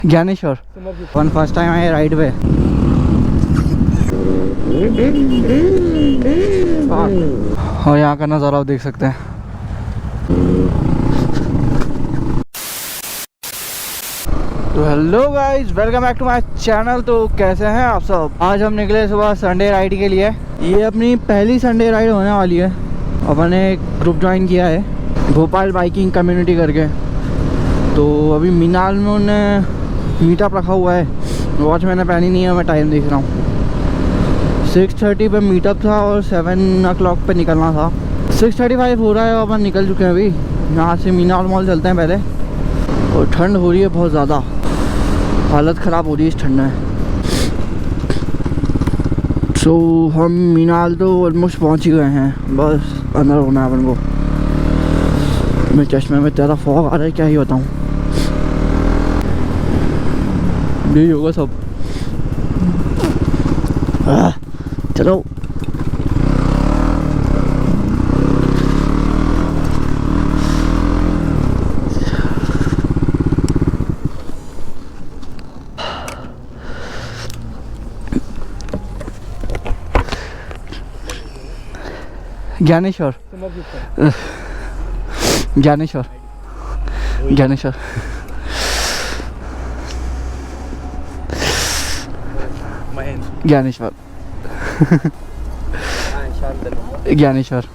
Dnyaneshwar one first time आए ride पे। और यहाँ का नज़ारा आप देख सकते हैं। तो hello guys, welcome back to my channel. तो कैसे हैं आप सब? आज हम निकले सुबह संडे राइड के लिए। ये अपनी पहली संडे राइड होने वाली है। अपन ने एक ग्रुप ज्वाइन किया है भोपाल बाइकिंग कम्युनिटी करके। तो अभी मीनाल में उन्होंने मीटअप रखा हुआ है। वॉच मैंने पहनी नहीं है, मैं टाइम देख रहा हूँ। 6:30 पे मीटअप था और 7 o'clock पे निकलना था। 6:35 हो रहा है, अपन निकल चुके हैं अभी। यहाँ से मीनाल मॉल चलते हैं पहले। और ठंड हो रही है बहुत ज़्यादा, हालत ख़राब हो रही है इस ठंड में। सो हम मीनाल तो ऑलमोस्ट पहुँच ही गए हैं, बस अंदर होना है अपन को। मेरे चश्मे में ज़्यादा फॉग आ रहा है, क्या ही बताऊँ। यही होगा सब। चलो ज्ञानेश्वर ज्ञानेश्वर ज्ञानेश्वर ज्ञानेश्वर ज्ञानेश्वर।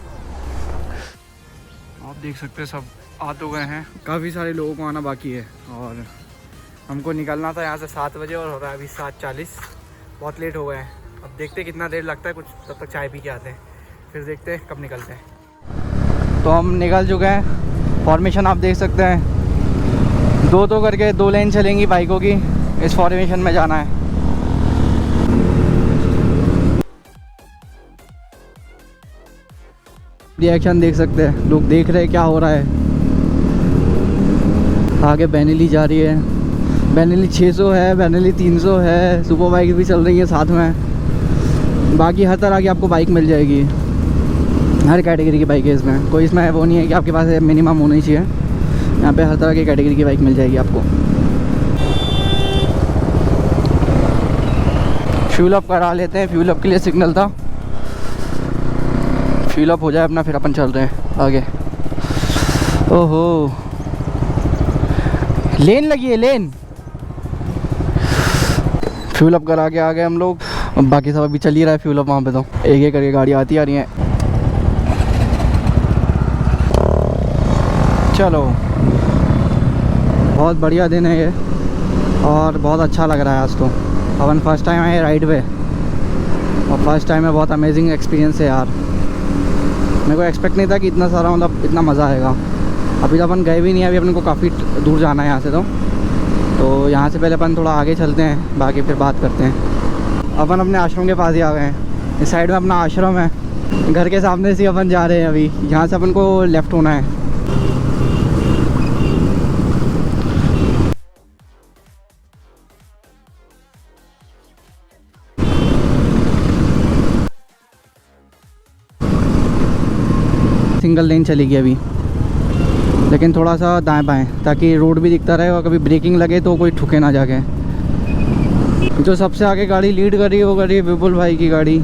आप देख सकते हैं सब आ तो गए हैं। काफ़ी सारे लोगों को आना बाकी है और हमको निकलना था यहाँ से 7 बजे और हो रहा है अभी 7:40। बहुत लेट हो गए हैं। अब देखते हैं कितना देर लगता है, कुछ तब तक चाय पी के आते हैं, फिर देखते हैं कब निकलते हैं। तो हम निकल चुके हैं। फॉर्मेशन आप देख सकते हैं, 2 करके 2 लेन चलेंगी बाइकों की। इस फॉर्मेशन में जाना है। रिएक्शन देख सकते हैं, लोग देख रहे हैं क्या हो रहा है। आगे बेनेली जा रही है, बेनेली 600 है, बेनेली 300 है। सुपर बाइक भी चल रही है साथ में। बाकी हर तरह की आपको बाइक मिल जाएगी, हर कैटेगरी की बाइक है इसमें। कोई इसमें वो नहीं है कि आपके पास मिनिमम होना ही चाहिए। यहाँ पे हर तरह की कैटेगरी की बाइक मिल जाएगी आपको। फ्यूल अप करा लेते हैं। फ्यूल अप के लिए सिग्नल था, फ्यूल अप हो जाए अपना, फिर अपन चल रहे हैं आगे। ओहो, लेन लगी है, लेन। फ्यूल अप करा के आ गए हम लोग। बाकी सब अभी चल ही रहा है फ्यूल अप। वहाँ पे तो एक एक करके गाड़ी आती आ रही है। चलो, बहुत बढ़िया दिन है ये और बहुत अच्छा लग रहा है आज तो। अपन फर्स्ट टाइम आए राइड पे और फर्स्ट टाइम में बहुत अमेजिंग एक्सपीरियंस है यार। मेरे को एक्सपेक्ट नहीं था कि इतना सारा मतलब इतना मज़ा आएगा। अभी तो अपन गए भी नहीं है, अभी अपन को काफ़ी दूर जाना है यहाँ से। तो यहाँ से पहले अपन थोड़ा आगे चलते हैं, बाकी फिर बात करते हैं। अपन अपने आश्रम के पास ही आ गए हैं। इस साइड में अपना आश्रम है, घर के सामने से अपन जा रहे हैं अभी। यहाँ से अपन को लेफ़्ट होना है। सिंगल लेन चलेगी अभी, लेकिन थोड़ा सा दाएं बाएं, ताकि रोड भी दिखता रहे और कभी ब्रेकिंग लगे तो कोई ठुके ना जाके। जो सबसे आगे गाड़ी लीड कर रही है वो कर रही है विपुल भाई की गाड़ी,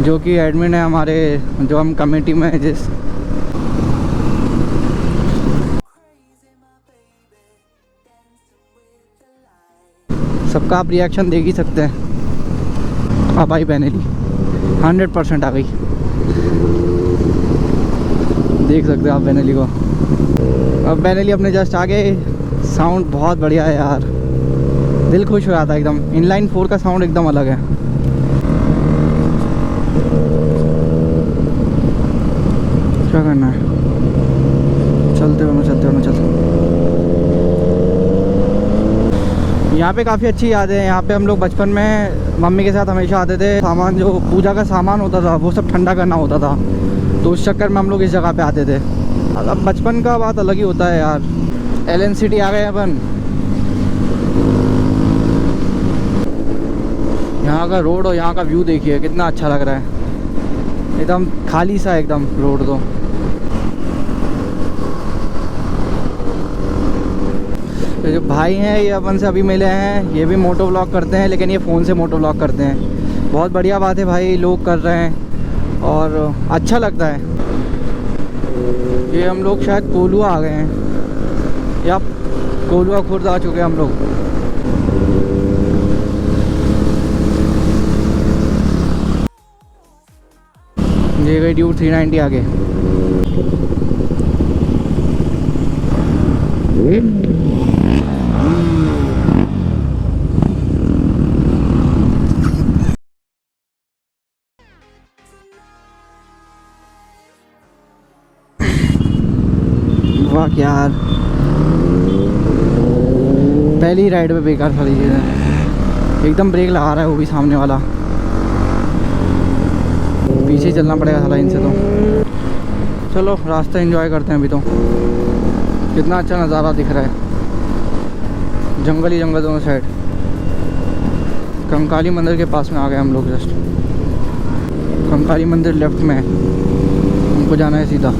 जो कि एडमिन है हमारे, जो हम कमेटी में है जिस। सबका आप रिएक्शन देख ही सकते हैं। अब आई बेनेली 100% आ गई, देख सकते हैं आप बेनेली को। अब बेनेली अपने जस्ट आगे। साउंड बहुत बढ़िया है यार, दिल खुश हो जाता है एकदम। इनलाइन 4 का साउंड एकदम अलग है। क्या करना है? चलते हो ना, चलते हो ना, चलते। यहाँ पे काफ़ी अच्छी यादें हैं। यहाँ पे हम लोग बचपन में मम्मी के साथ हमेशा आते थे। सामान जो पूजा का सामान होता था वो सब ठंडा करना होता था, तो उस चक्कर में हम लोग इस जगह पे आते थे। अब बचपन का बात अलग ही होता है यार। एलन सिटी आ गए अपन। यहाँ का रोड और यहाँ का व्यू देखिए कितना अच्छा लग रहा है। एकदम खाली सा एकदम रोड। तो तो जो भाई हैं ये अपन से अभी मिले हैं, ये भी मोटो व्लॉग करते हैं, लेकिन ये फ़ोन से मोटो व्लॉग करते हैं। बहुत बढ़िया बात है भाई, लोग कर रहे हैं और अच्छा लगता है। ये हम लोग शायद कोलुआ आ गए हैं या कोलुआ खुर्द आ चुके हैं हम लोग। ये गई ड्यूक 390 आगे। वाह यार, पहली राइड पे बेकार सारी चीज़ें। एकदम ब्रेक लगा रहा है वो भी सामने वाला, पीछे चलना पड़ेगा साला इनसे। तो चलो रास्ता एंजॉय करते हैं। अभी तो कितना अच्छा नज़ारा दिख रहा है, जंगल ही जंगल दोनों साइड। कंकाली मंदिर के पास में आ गए हम लोग जस्ट। कंकाली मंदिर लेफ्ट में है, हमको जाना है सीधा।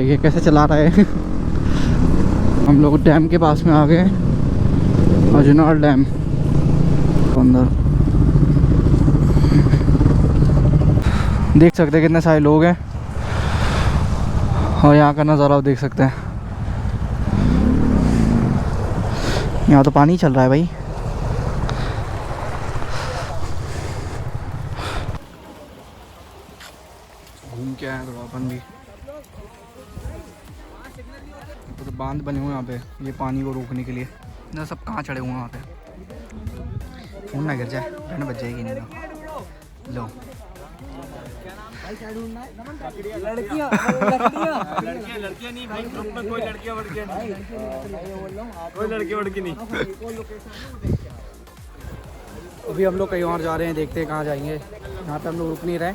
ये कैसे चला रहा है। हम लोग डैम के पास में आ गए, अजनार डैम अंदर। देख सकते हैं कितने सारे लोग हैं और यहाँ का नज़ारा आप देख सकते हैं। यहाँ तो पानी चल रहा है भाई। घूम के आए थोड़ा अपन भी। तो बांध बने हुए यहाँ पे, ये पानी को रोकने के लिए। ना सब कहाँ चढ़े हुए हैं वहाँ पे, फोन ना गिर जाए, बैंड बच जाएगी नहीं तो। लो लड़कियां नहीं भाई, ग्रुप में कोई लड़कियां वड़कियां नहीं, कोई लड़की वड़की नहीं। अभी हम लोग कहीं और जा रहे हैं, देखते हैं कहाँ जाएंगे। यहाँ पे हम लोग रुक नहीं रहे,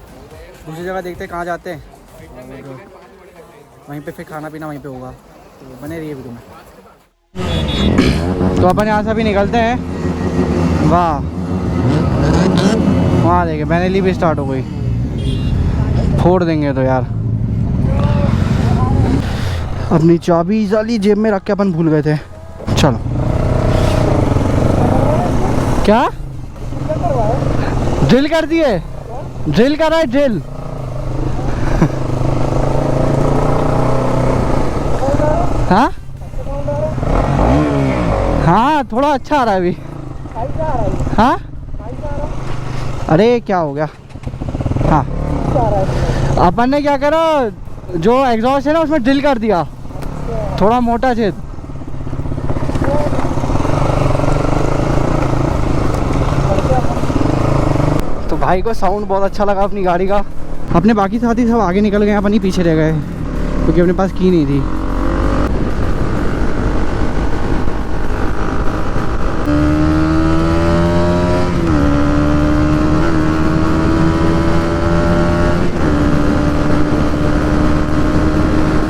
दूसरी जगह देखते हैं कहाँ जाते हैं। और वहीं पे फिर खाना पीना वहीं पे होगा, तो बने रहिए वीडियो में। तो अपन यहाँ से अभी निकलते हैं। वाह, वहाँ देखिए बैनेली भी स्टार्ट हो गई, फोड़ देंगे तो यार। अपनी चाबी जाली जेब में रख के अपन भूल गए थे। चलो क्या ड्रिल कर दिए, ड्रिल कर रहा है ड्रिल। हाँ हाँ, थोड़ा अच्छा आ रहा है अभी। हाँ अरे क्या हो गया। हाँ अपन ने क्या करा, जो एग्जॉस्ट है ना उसमें ड्रिल कर दिया, थोड़ा मोटा छेद। तो भाई को साउंड बहुत अच्छा लगा अपनी गाड़ी का। अपने बाकी साथी सब आगे निकल गए, अपन ही पीछे रह गए क्योंकि अपने पास की नहीं थी।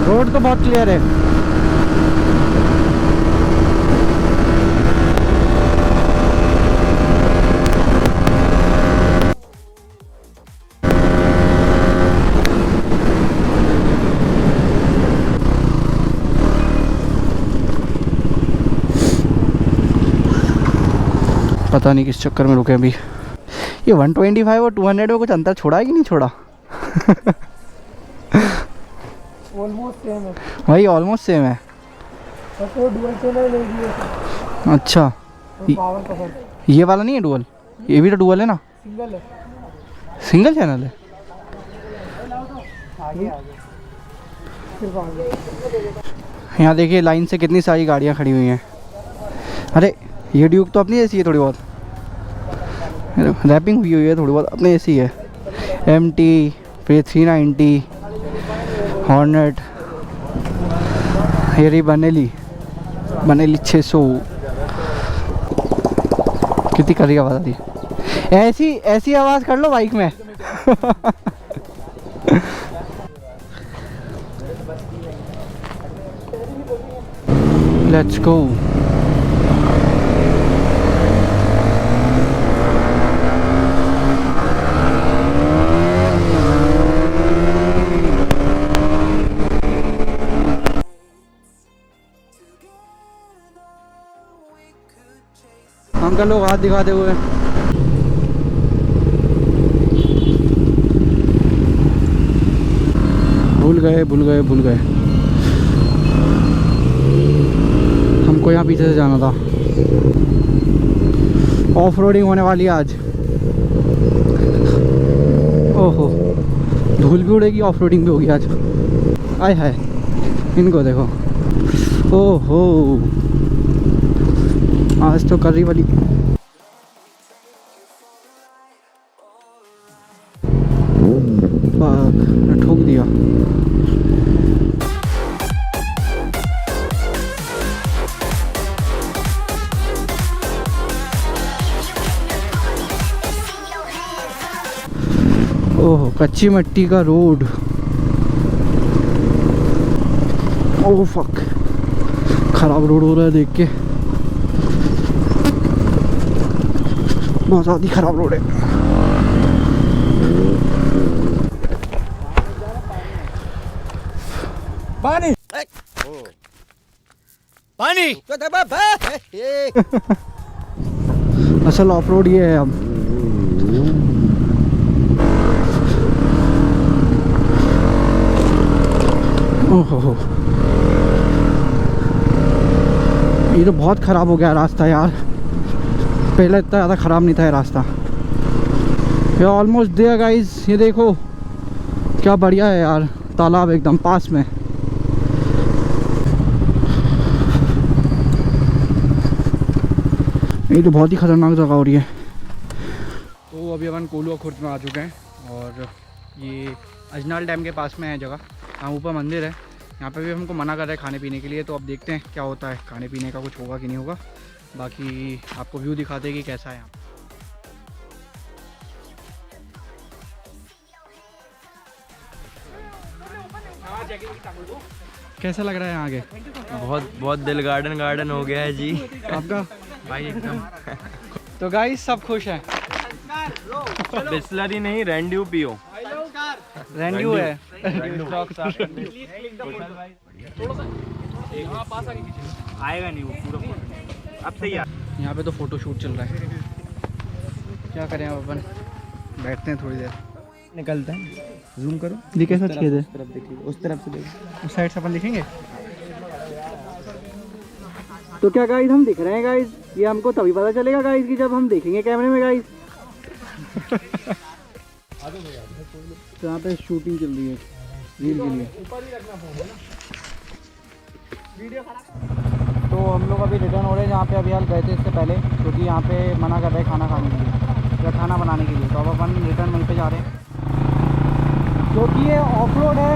रोड तो बहुत क्लियर है। पता नहीं किस चक्कर में रुके अभी। ये 125 और 200 में कुछ अंतर छोड़ा है कि नहीं छोड़ा? ऑलमोस्ट सेम है भाई, ऑलमोस्ट सेम है। बस वो डुअल चैनल ले लिए। अच्छा, पावर का फर्क। ये वाला नहीं है डुअल, ये भी तो डुअल है ना? सिंगल है, सिंगल चैनल है। आगे सिर्फ आगे। यहाँ देखिए लाइन से कितनी सारी गाड़ियाँ खड़ी हुई हैं। अरे ये ड्यूक तो अपनी जैसी है, थोड़ी बहुत रैपिंग हुई है, थोड़ी बहुत अपनी जैसी है। MT, फिर 390, हॉर्नेट, ये रही बनेली 600। कितनी करी आवाज़ आ रही है। ऐसी आवाज़ कर लो बाइक में। Let's go. अंकल लोग हाथ दिखाते हुए। भूल गए हमको यहाँ पीछे से जाना था। ऑफ रोडिंग होने वाली है आज। ओहो, धूल भी उड़ेगी, ऑफ रोडिंग भी होगी आज। आय हाय, इनको देखो। ओहो, आज तो कर्री वाली। ठोक दिया। ओह, कच्ची मिट्टी का रोड। ओह फक, खराब रोड हो रहा है देख के। बहुत ज़्यादा ही खराब रोड है। पानी पानी असल ऑफ रोड ये है अब। ओहो, ये तो बहुत ख़राब हो गया रास्ता यार। पहले इतना ज़्यादा ख़राब नहीं था ये रास्ता। ये ऑलमोस्ट देयर गाइस। ये देखो क्या बढ़िया है यार, तालाब एकदम पास में। ये तो बहुत ही ख़तरनाक जगह हो रही है। तो अभी अपन कोलुआ खुर्द में आ चुके हैं और ये अजनाल डैम के पास में है जगह। यहाँ ऊपर मंदिर है। यहाँ पे भी हमको मना कर रहे हैं खाने पीने के लिए, तो अब देखते हैं क्या होता है, खाने पीने का कुछ होगा कि नहीं होगा। बाकी आपको व्यू दिखाते हैं कि कैसा है यहाँ। कैसा लग रहा है यहाँ आगे? बहुत दिल गार्डन हो गया है जी आपका भाई एकदम। तो गाइस सब खुश हैं। बिस्लरी नहीं, रेंड्यू पियो। रेंड्यू है। आएगा नहीं वो पूरा। अब सही है। यहाँ पे तो फोटो शूट चल रहा है। क्या करें अब अपन, बैठते हैं थोड़ी देर, निकलते हैं। जूम करो, दिखे कैसा छेद है। उस तरफ देखिए, उस तरफ से देखिए, उस साइड से अपन दिखेंगे। तो क्या गाइस हम दिख रहे हैं गाइस? ये हमको तभी पता चलेगा गाइस कि जब हम देखेंगे कैमरे में गाइस। तो यहाँ पे शूटिंग चल रही है रील के लिए। तो हम लोग अभी रिटर्न हो रहे हैं जहाँ पे अभी हाल गए थे इससे पहले, क्योंकि यहाँ पे मना कर रहे हैं खाना खाने के लिए या खाना बनाने के लिए। तो अब अपन रिटर्न वहीं पे जा रहे हैं क्योंकि ये ऑफ रोड है,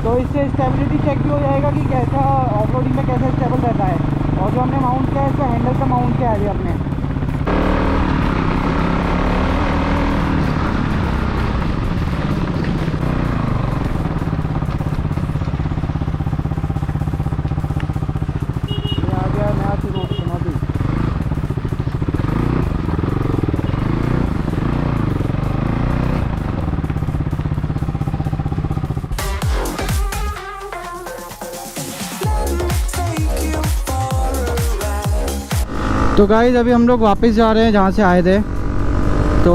तो इससे स्टेबिलिटी चेक भी हो जाएगा कि कैसा ऑफ रोडिंग में कैसा स्टेबल रहता है। और जो हमने माउंट किया है इसका हैंडल का माउंट किया है अभी अपने। ये आ गया नया सी रोड समाधि। तो गाइस अभी हम लोग वापस जा रहे हैं जहाँ से आए थे। तो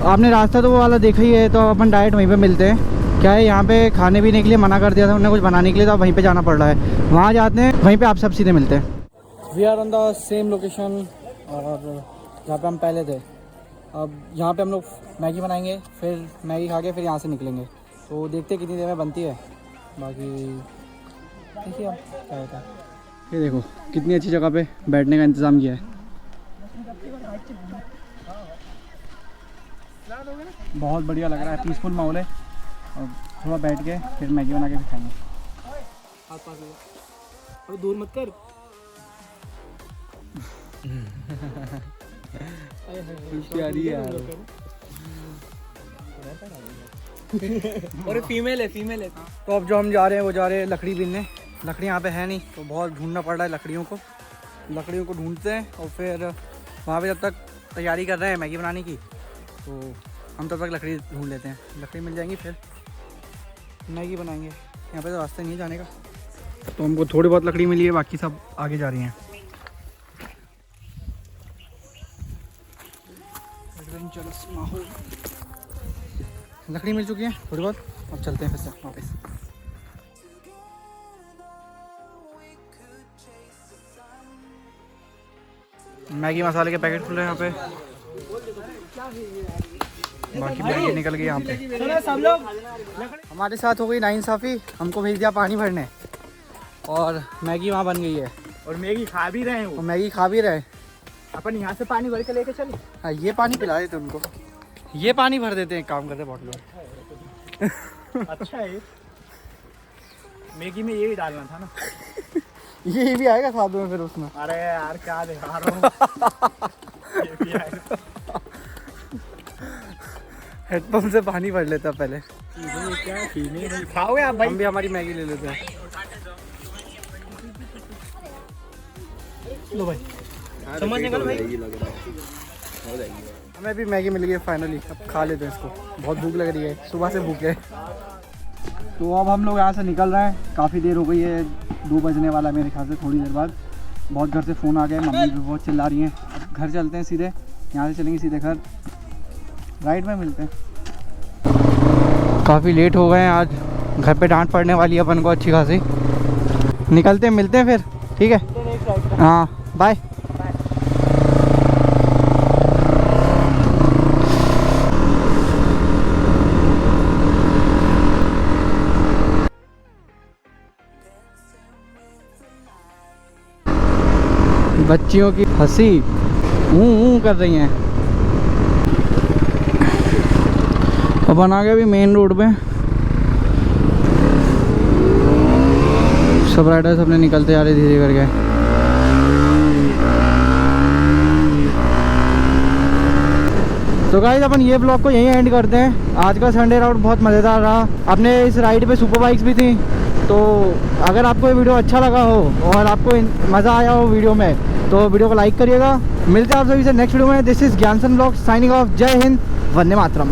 आपने रास्ता तो वो वाला देखा ही है, तो अपन डायरेक्ट वहीं पे मिलते हैं। क्या है, यहाँ पे खाने पीने के लिए मना कर दिया था उन्होंने कुछ बनाने के लिए, तो अब वहीं पे जाना पड़ रहा है। वहाँ जाते हैं, वहीं पे आप सब सीधे मिलते हैं। We are on the same location और जहाँ पे हम पहले थे। अब यहाँ पे हम लोग मैगी बनाएंगे, फिर मैगी खा के फिर यहाँ से निकलेंगे। तो देखते हैं कितनी देर में बनती है। बाकी देखिए क्या होता है। ये देखो कितनी अच्छी जगह पे बैठने का इंतज़ाम किया है। बहुत बढ़िया लग रहा है, पीसफुल माहौल है। और थोड़ा बैठ के फिर मैगी बना के भी खाएंगे। अरे दूर मत कर। खुशी आ रही है यार। और फीमेल है तो अब जो हम जा रहे हैं वो जा रहे हैं लकड़ी बीनने। लकड़ी यहाँ पे है नहीं तो बहुत ढूंढना पड़ रहा है लकड़ियों को ढूंढते हैं और फिर वहाँ पे जब तक तैयारी कर रहे हैं मैगी बनाने की तो हम तब तक लकड़ी ढूंढ लेते हैं। लकड़ी मिल जाएंगी फिर मैगी बनाएंगे। यहाँ पे तो रास्ता नहीं जाने का, तो हमको थोड़ी बहुत लकड़ी मिली है, बाकी सब आगे जा रही हैं। एडवेंचरस माहौल। लकड़ी मिल चुकी है थोड़ी बहुत, अब चलते हैं फिर से वापस। मैगी मसाले के पैकेट खुले हैं यहाँ पे, बाकी मैगी निकल गई यहाँ पे। सब लोग हमारे साथ हो गई नाइंसाफ़ी, हमको भेज दिया पानी भरने और मैगी वहाँ बन गई है और मैगी खा भी रहे हैं और मैगी खा भी रहे। अपन यहाँ से पानी भर के लेके चले। हाँ, ये पानी पिला देते उनको, ये पानी भर देते हैं, काम करते बहुत लोग। अच्छा है, मैगी में ये भी डालना था ना। ये भी आएगा साथ में फिर उसमें। अरे यार क्या दिखा रहा हूँ। ये भी आएगा। हेडपम्प से पानी भर लेता पहले। क्या खाओगे आप भाई? हम भी हमारी मैगी ले लेते हैं। लो भाई समझ निकल भाई। हमें भी मैगी मिल गई फाइनली, अब खा लेते हैं इसको, बहुत भूख लग रही है, सुबह से भूख है। तो अब हम लोग यहाँ से निकल रहे हैं, काफ़ी देर हो गई है, 2 बजने वाला है मेरे ख्याल से, थोड़ी देर बाद। बहुत घर से फ़ोन आ गए, मम्मी भी बहुत चिल्ला रही हैं। अब घर चलते हैं सीधे, यहाँ से चलेंगे सीधे घर, राइड में मिलते हैं। काफ़ी लेट हो गए हैं आज, घर पे डांट पड़ने वाली है अपन को अच्छी खासी। निकलते हैं, मिलते हैं फिर, ठीक है? हाँ बाय। बच्चियों की हंसी कर रही हैं। अपन आ गए अभी मेन रोड पे, सब राइडर्स अपने निकलते जा रहे धीरे करके। तो गाइस अपन ये ब्लॉग को यहीं एंड करते हैं। आज का संडे राइड बहुत मज़ेदार रहा। अपने इस राइड पे सुपर बाइक्स भी थी, तो अगर आपको ये वीडियो अच्छा लगा हो और आपको मज़ा आया हो वीडियो में तो वीडियो को लाइक करिएगा। मिलते हैं आप सभी से नेक्स्ट वीडियो में। This is Gyansan blog signing off. जय हिंद, वंदे मातरम।